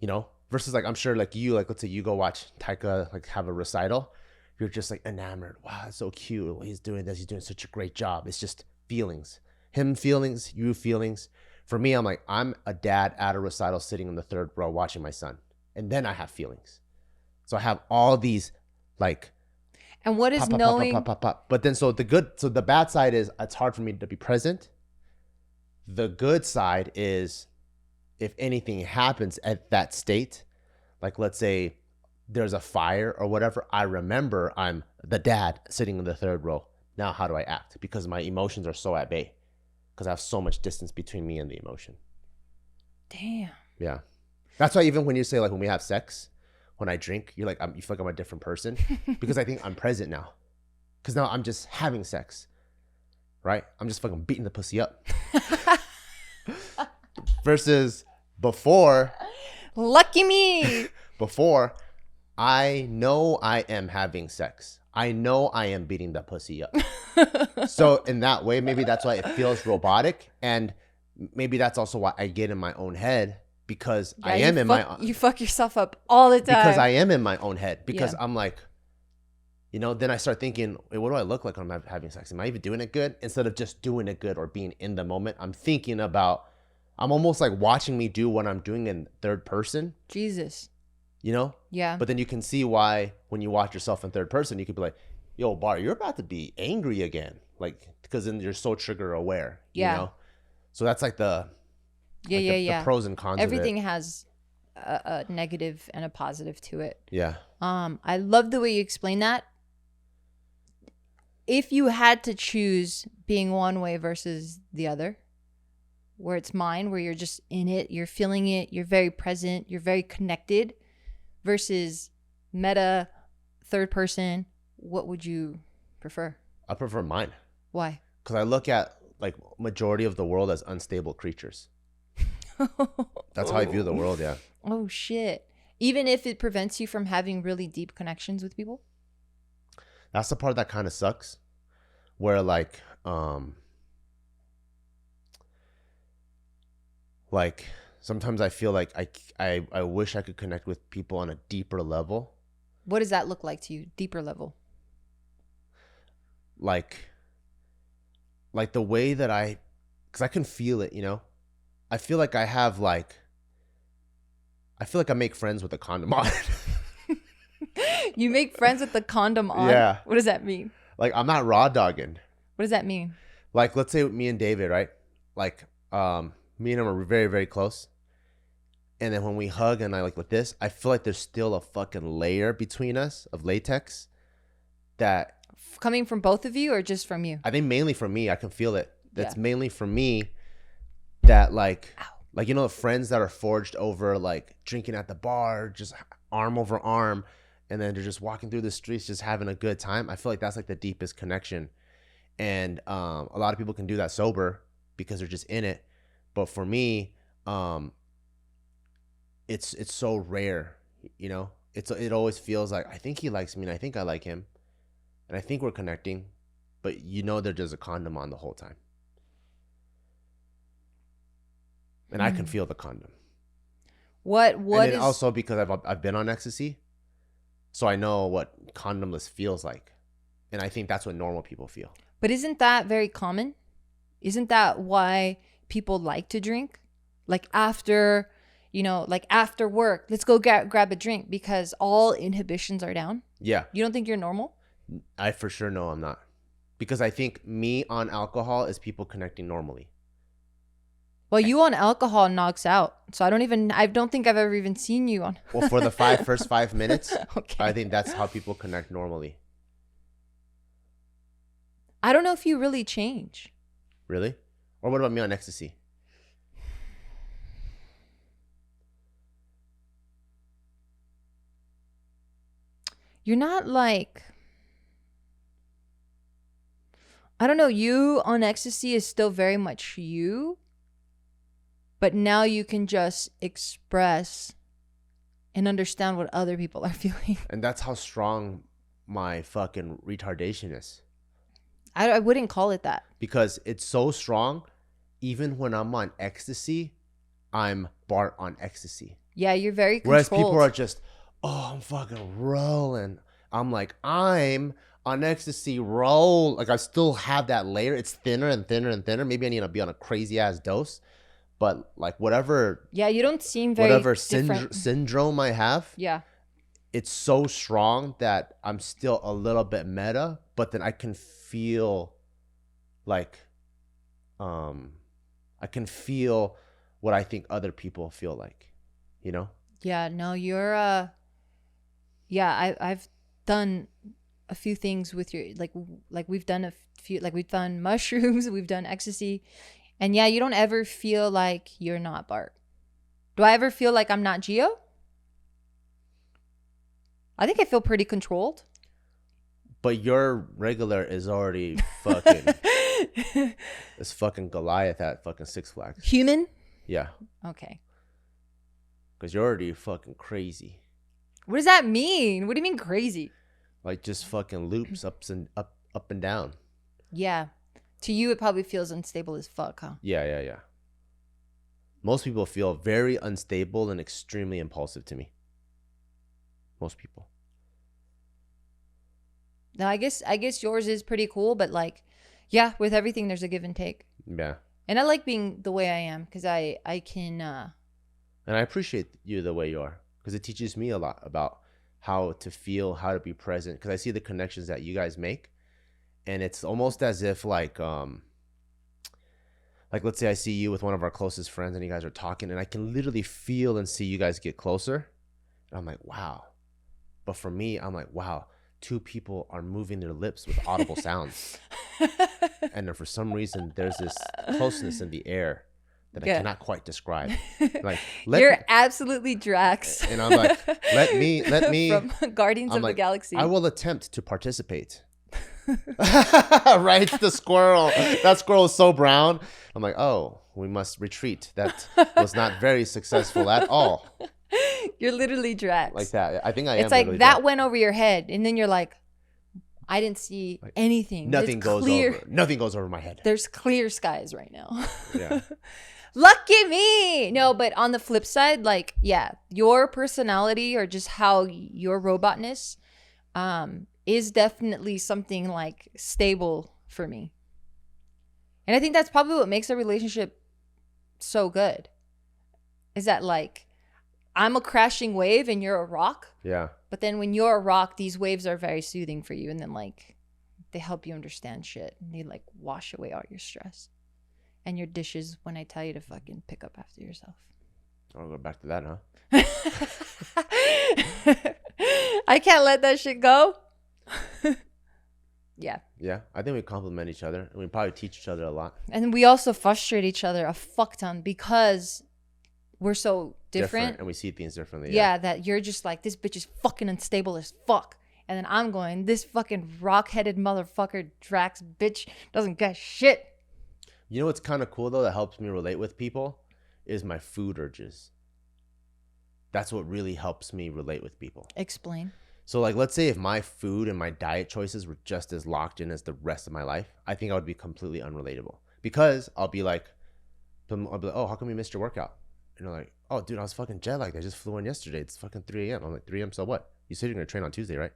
know, versus like, I'm sure like you, like, let's say you go watch Taika, like, have a recital. You're just like enamored. Wow, it's so cute. He's doing this. He's doing such a great job. It's just feelings. Him feelings, you feelings. For me, I'm like, I'm a dad at a recital sitting in the third row watching my son. And then I have feelings. So I have all these like. And what is knowing? But then so the bad side is it's hard for me to be present. The good side is if anything happens at that state, like let's say there's a fire or whatever, I remember I'm the dad sitting in the third row. Now how do I act? Because my emotions are so at bay because I have so much distance between me and the emotion. Damn. Yeah. That's why even when you say like when we have sex, when I drink, you're like, you feel like I'm a different person because I think I'm present now. Because now I'm just having sex, right? I'm just fucking beating the pussy up. Versus before. Lucky me. Before, I know I am having sex. I know I am beating the pussy up. So in that way, maybe that's why it feels robotic. And maybe that's also why I get in my own head. Because I am in my own. You fuck yourself up all the time. Because I am in my own head. Because I'm like, you know, then I start thinking, wait, what do I look like when I'm having sex? Am I even doing it good? Instead of just doing it good or being in the moment, I'm thinking about, I'm almost like watching me do what I'm doing in third person. Jesus. You know? Yeah. But then you can see why when you watch yourself in third person, you could be like, yo, Bar, you're about to be angry again. Like, because then you're so trigger aware. You know? So that's like the. Yeah. The pros and cons. Everything has a negative and a positive to it. Yeah. I love the way you explain that. If you had to choose being one way versus the other, where it's mine, where you're just in it, you're feeling it, you're very present, you're very connected, versus meta, third person, what would you prefer? I prefer mine. Why? Because I look at like majority of the world as unstable creatures. That's how I view the world. Yeah. Oh shit. Even if it prevents you from having really deep connections with people? That's the part that kind of sucks, where like sometimes I feel like I wish I could connect with people on a deeper level. What does that look like to you? Deeper level? Like the way that because I can feel it, you know. I feel like I make friends with a condom on. You make friends with the condom on? Yeah. What does that mean? Like, I'm not raw dogging. What does that mean? Like, let's say me and David, right? Like, me and him are very, very close. And then when we hug and I like with this, I feel like there's still a fucking layer between us of latex that... Coming from both of you or just from you? I think mainly from me. I can feel it. That's Yeah. mainly from me that like... Ow. Like, you know, the friends that are forged over like drinking at the bar, just arm over arm, and then they're just walking through the streets, just having a good time. I feel like that's like the deepest connection. And a lot of people can do that sober because they're just in it. But for me, it's so rare, you know. It always feels like I think he likes me and I think I like him, and I think we're connecting, but you know, there's just a condom on the whole time. And I can feel the condom. What and then is also because I've been on ecstasy, so I know what condomless feels like, and I think that's what normal people feel. But isn't that very common? Isn't that why people like to drink? Like after, like after work, let's go grab a drink because all inhibitions are down. Yeah. You don't think you're normal? I for sure know I'm not, because I think me on alcohol is people connecting normally. Well, you on alcohol knocks out. So I don't think I've ever even seen you on. Well, for the first 5 minutes, Okay. I think that's how people connect normally. I don't know if you really change. Really? Or what about me on ecstasy? You're not like, I don't know, you on ecstasy is still very much you. But now you can just express and understand what other people are feeling. And that's how strong my fucking retardation is. I wouldn't call it that. Because it's so strong, even when I'm on ecstasy, I'm Bart on ecstasy. Yeah, you're very controlled. Whereas people are just, oh, I'm fucking rolling. I'm like, I'm on ecstasy, roll. Like, I still have that layer. It's thinner and thinner and thinner. Maybe I need to be on a crazy ass dose. But like whatever, yeah, you don't seem very syndrome I have, yeah, it's so strong that I'm still a little bit meta, but then I can feel like, I can feel what I think other people feel like, you know? Yeah, no, you're yeah, I've done a few things with your like we've done a few, like we've done mushrooms, we've done ecstasy. And yeah, you don't ever feel like you're not Bart. Do I ever feel like I'm not Geo? I think I feel pretty controlled. But your regular is already fucking, it's fucking Goliath at fucking Six Flags. Human? Yeah. Okay. Because you're already fucking crazy. What does that mean? What do you mean crazy? Like just fucking loops up and down. Yeah. To you, it probably feels unstable as fuck, huh? Yeah. Most people feel very unstable and extremely impulsive to me. Most people. Now, I guess yours is pretty cool, but like, yeah, with everything, there's a give and take. Yeah. And I like being the way I am because I can... And I appreciate you the way you are because it teaches me a lot about how to feel, how to be present, because I see the connections that you guys make. And it's almost as if like like let's say I see you with one of our closest friends and you guys are talking and I can literally feel and see you guys get closer. And I'm like, wow. But for me, I'm like, wow, two people are moving their lips with audible sounds. And then for some reason, there's this closeness in the air that I cannot quite describe. Like, you're absolutely Drax. And I'm like, let me from Guardians I'm of like, the Galaxy. I will attempt to participate. Right, the squirrel. That squirrel is so brown. I'm like, oh, we must retreat. That was not very successful at all. You're literally Drax. Like that. I think I am. It's like that Drax. went over your head, and then you're like, I didn't see like, anything. Nothing goes over. Nothing goes over my head. There's clear skies right now. Yeah. Lucky me. No, but on the flip side, like, yeah, your personality or just how your robotness is definitely something like stable for me. And I think that's probably what makes a relationship so good. Is that like, I'm a crashing wave and you're a rock. Yeah. But then when you're a rock, these waves are very soothing for you. And then like, they help you understand shit. And they like wash away all your stress. And your dishes when I tell you to fucking pick up after yourself. I'll go back to that, huh? I can't let that shit go. Yeah. Yeah. I think we complement each other. And we probably teach each other a lot. And we also frustrate each other a fuck ton because we're so different. And we see things differently. Yeah, that you're just like, this bitch is fucking unstable as fuck. And then I'm going, this fucking rock-headed motherfucker Drax bitch doesn't get shit. You know what's kind of cool, though, that helps me relate with people is my food urges. That's what really helps me relate with people. Explain. So, like, let's say if my food and my diet choices were just as locked in as the rest of my life, I think I would be completely unrelatable. Because I'll be like, oh, how come you missed your workout? And you're like, oh, dude, I was fucking jet lagged. I just flew in yesterday. It's fucking 3 a.m. I'm like, 3 a.m., so what? You said you're going to train on Tuesday, right?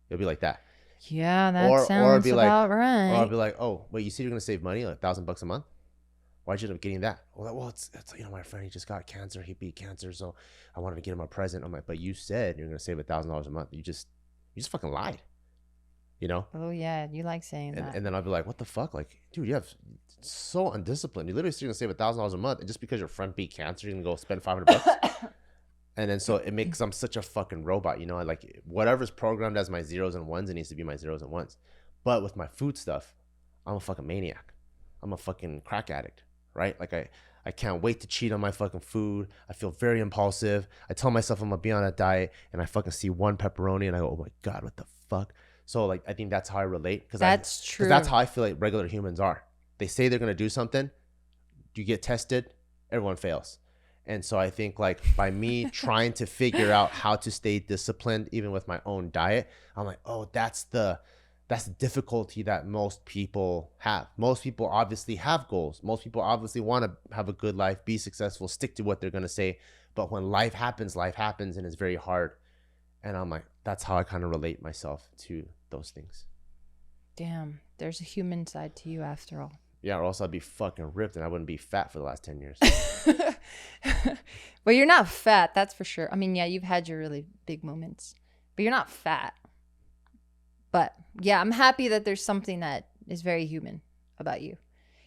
It'll be like that. Yeah, that sounds about right. Or I'll be like, oh, wait, you said you're going to save money, like $1,000 a month? Why'd you end up getting that? Well, it's my friend, he just got cancer. He beat cancer, so I wanted to get him a present. I'm like, but you said you're going to save $1,000 a month. You just fucking lied, you know? Oh, yeah, you like saying that. And then I'll be like, what the fuck? Like, dude, you have so undisciplined. You literally said you're going to save $1,000 a month, and just because your friend beat cancer, you're going to go spend $500. And then so it makes I'm such a fucking robot, you know. I like whatever's programmed as my zeros and ones, it needs to be my zeros and ones. But with my food stuff, I'm a fucking maniac. I'm a fucking crack addict, right? Like I can't wait to cheat on my fucking food. I feel very impulsive. I tell myself I'm gonna be on a diet, and I fucking see one pepperoni, and I go, oh my god, what the fuck? So like I think that's how I relate. That's true. Because that's how I feel like regular humans are. They say they're gonna do something, you get tested, everyone fails. And so I think like by me trying to figure out how to stay disciplined, even with my own diet, I'm like, oh, that's the difficulty that most people have. Most people obviously have goals. Most people obviously want to have a good life, be successful, stick to what they're going to say. But when life happens and it's very hard. And I'm like, that's how I kind of relate myself to those things. Damn, there's a human side to you after all. Yeah, or else I'd be fucking ripped and I wouldn't be fat for the last 10 years. Well, you're not fat, that's for sure. I mean, yeah, you've had your really big moments, but you're not fat. But yeah, I'm happy that there's something that is very human about you.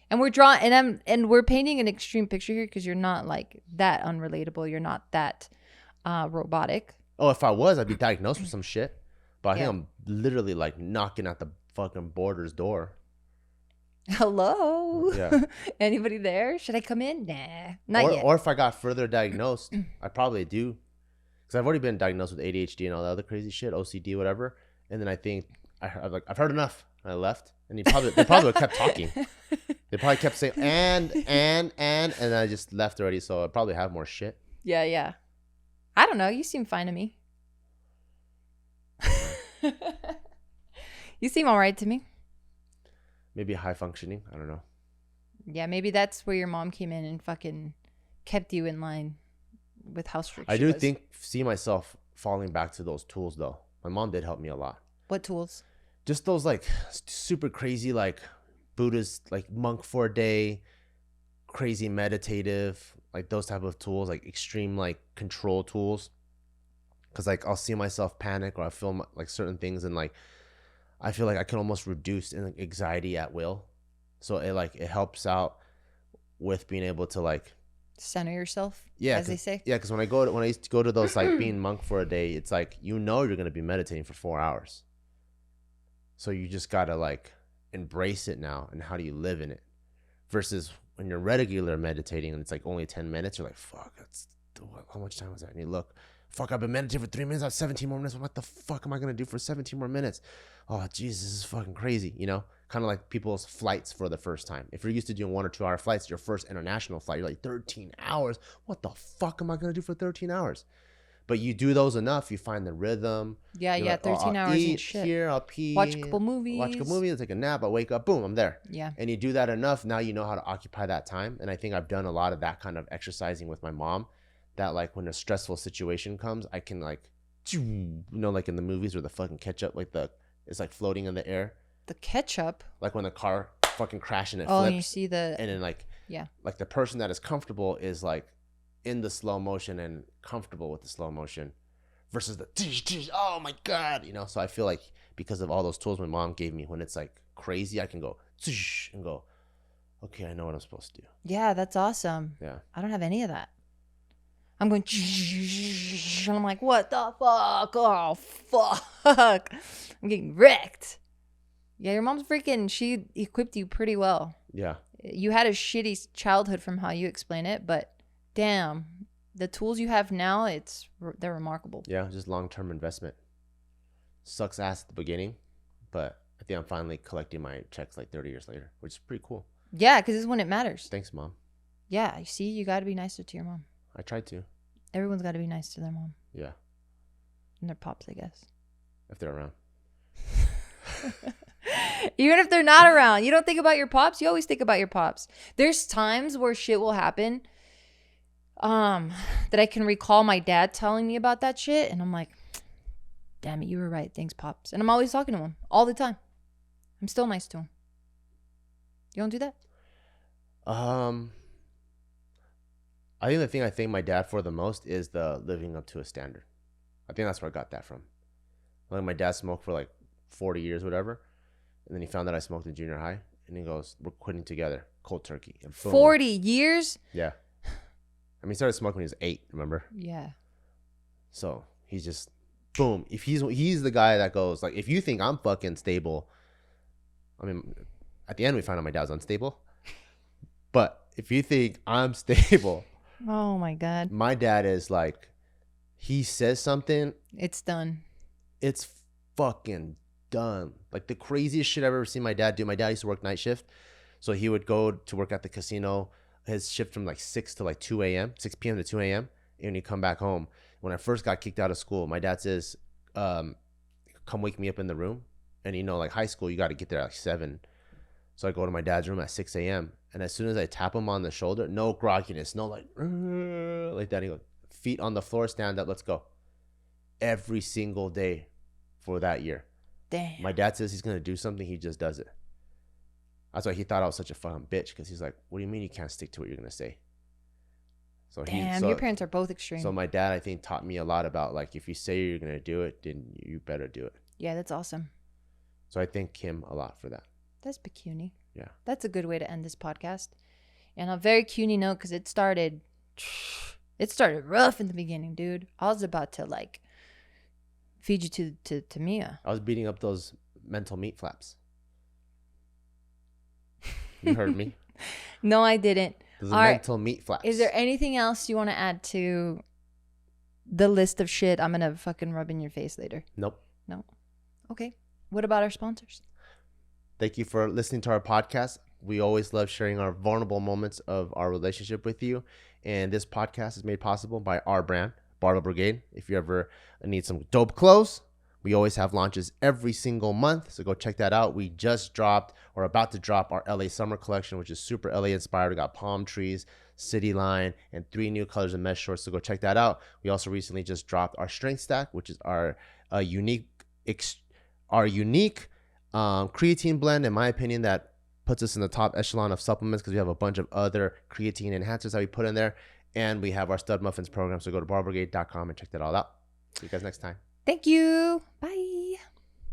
And we're drawing, and we're painting an extreme picture here because you're not like that unrelatable. You're not that robotic. Oh, if I was, I'd be diagnosed with some shit. But I think I'm literally like knocking at the fucking border's door. Hello? Yeah. Anybody there? Should I come in? Nah, not yet. Or if I got further diagnosed, I probably do. Because I've already been diagnosed with ADHD and all the other crazy shit, OCD, whatever. And then I think I've heard enough. I left. And they probably would have kept talking. They probably kept saying, and I just left already. So I probably have more shit. Yeah. I don't know. You seem fine to me. You seem all right to me. Maybe high functioning. I don't know. Yeah, maybe that's where your mom came in and fucking kept you in line with how strict I she do was. see myself falling back to those tools, though. My mom did help me a lot. What tools? Just those, like, super crazy, like, Buddhist, like, monk for a day, crazy meditative, like, those type of tools, like, extreme, like, control tools. Because, like, I'll see myself panic or I feel, like, certain things and, like, I feel like I can almost reduce anxiety at will. So it helps out with being able to like center yourself, yeah, as they say. Yeah, because when I used to go to those like being monk for a day, it's like you're gonna be meditating for 4 hours. So you just gotta like embrace it now, and how do you live in it? Versus when you're regular meditating and it's like only 10 minutes, you're like, fuck, how much time was that? And you look, fuck, I've been meditating for 3 minutes, I have 17 more minutes. What the fuck am I gonna do for 17 more minutes? Oh, Jesus, this is fucking crazy, you know? Kind of like people's flights for the first time. If you're used to doing 1 or 2 hour flights, your first international flight, you're like 13 hours. What the fuck am I gonna do for 13 hours? But you do those enough, you find the rhythm. Yeah, You're yeah, like, 13 I'll hours eat and shit. here, I'll pee. Watch a couple movies. Watch a couple movies, I'll take a nap, I'll wake up, boom, I'm there. Yeah. And you do that enough, now you know how to occupy that time. And I think I've done a lot of that kind of exercising with my mom, that like when a stressful situation comes, I can like, you know, like in the movies where the fucking ketchup, like it's like floating in the air. The ketchup? Like when the car fucking crashes and it Oh, flips. and you see the... And then like, yeah, like the person that is comfortable is like in the slow motion and comfortable with the slow motion. Versus the oh my god, you know. So I feel like because of all those tools my mom gave me, when it's like crazy, I can go and go, okay, I know what I'm supposed to do. Yeah, that's awesome. Yeah, I don't have any of that. I'm going and I'm like, what the fuck? Oh fuck! I'm getting wrecked. Yeah, your mom's freaking. She equipped you pretty well. yeah. You had a shitty childhood from how you explain it, but damn. The tools you have now, they're remarkable. Yeah, just long-term investment. Sucks ass at the beginning, but I think I'm finally collecting my checks like 30 years later, which is pretty cool. Yeah, because this is when it matters. Thanks, Mom. Yeah, you see, you got to be nicer to your mom. I tried to. Everyone's got to be nice to their mom. Yeah. And their pops, I guess. If they're around. Even if they're not around. You don't think about your pops? You always think about your pops. There's times where shit will happen that I can recall my dad telling me about that shit, and I'm like, damn it, you were right, thanks pops. And I'm always talking to him all the time. I'm still nice to him. You don't do that? I think the thing I thank my dad for the most is the living up to a standard. I think that's where I got that from. Like my dad smoked for like 40 years, whatever, and then he found out I smoked in junior high, and he goes, we're quitting together, cold turkey. And boom. 40 years? Yeah. I mean, he started smoking when he was 8, remember? Yeah. So he's just, boom. If he's the guy that goes, like, if you think I'm fucking stable, I mean, at the end we found out my dad's unstable. But if you think I'm stable, oh my God, my dad is like, he says something, it's done. It's fucking done. Like the craziest shit I've ever seen my dad do. My dad used to work night shift, so he would go to work at the casino. His shift from like 6 to like 2 a.m., 6 p.m. to 2 a.m. And he'd come back home. When I first got kicked out of school, my dad says, come wake me up in the room. And you know, like high school, you got to get there at like 7. So I go to my dad's room at 6 a.m. And as soon as I tap him on the shoulder, no grogginess, no like that. He goes, feet on the floor, stand up, let's go. Every single day for that year. Damn. My dad says he's going to do something, he just does it. That's why he thought I was such a fucking bitch, because he's like, what do you mean you can't stick to what you're going to say? So damn, your parents are both extreme. So my dad, I think, taught me a lot about, like, if you say you're going to do it, then you better do it. Yeah, that's awesome. So I thank him a lot for that. That's pecuny. Yeah. That's a good way to end this podcast. And a very cuny note, because it started rough in the beginning, dude. I was about to, like, feed you to Mia. I was beating up those mental meat flaps. You heard me. No, I didn't. Those are mental meat flaps. Is there anything else you want to add to the list of shit I'm going to fucking rub in your face later? Nope. No. Okay. What about our sponsors? Thank you for listening to our podcast. We always love sharing our vulnerable moments of our relationship with you. And this podcast is made possible by our brand, Barbell Brigade. If you ever need some dope clothes, we always have launches every single month. So go check that out. We just dropped or about to drop our LA summer collection, which is super LA inspired. We got palm trees, city line, and 3 new colors of mesh shorts. So go check that out. We also recently just dropped our strength stack, which is our unique creatine blend, in my opinion, that puts us in the top echelon of supplements, because we have a bunch of other creatine enhancers that we put in there. And we have our stud muffins program. So go to barbellbrigade.com and check that all out. See you guys next time. Thank you. Bye.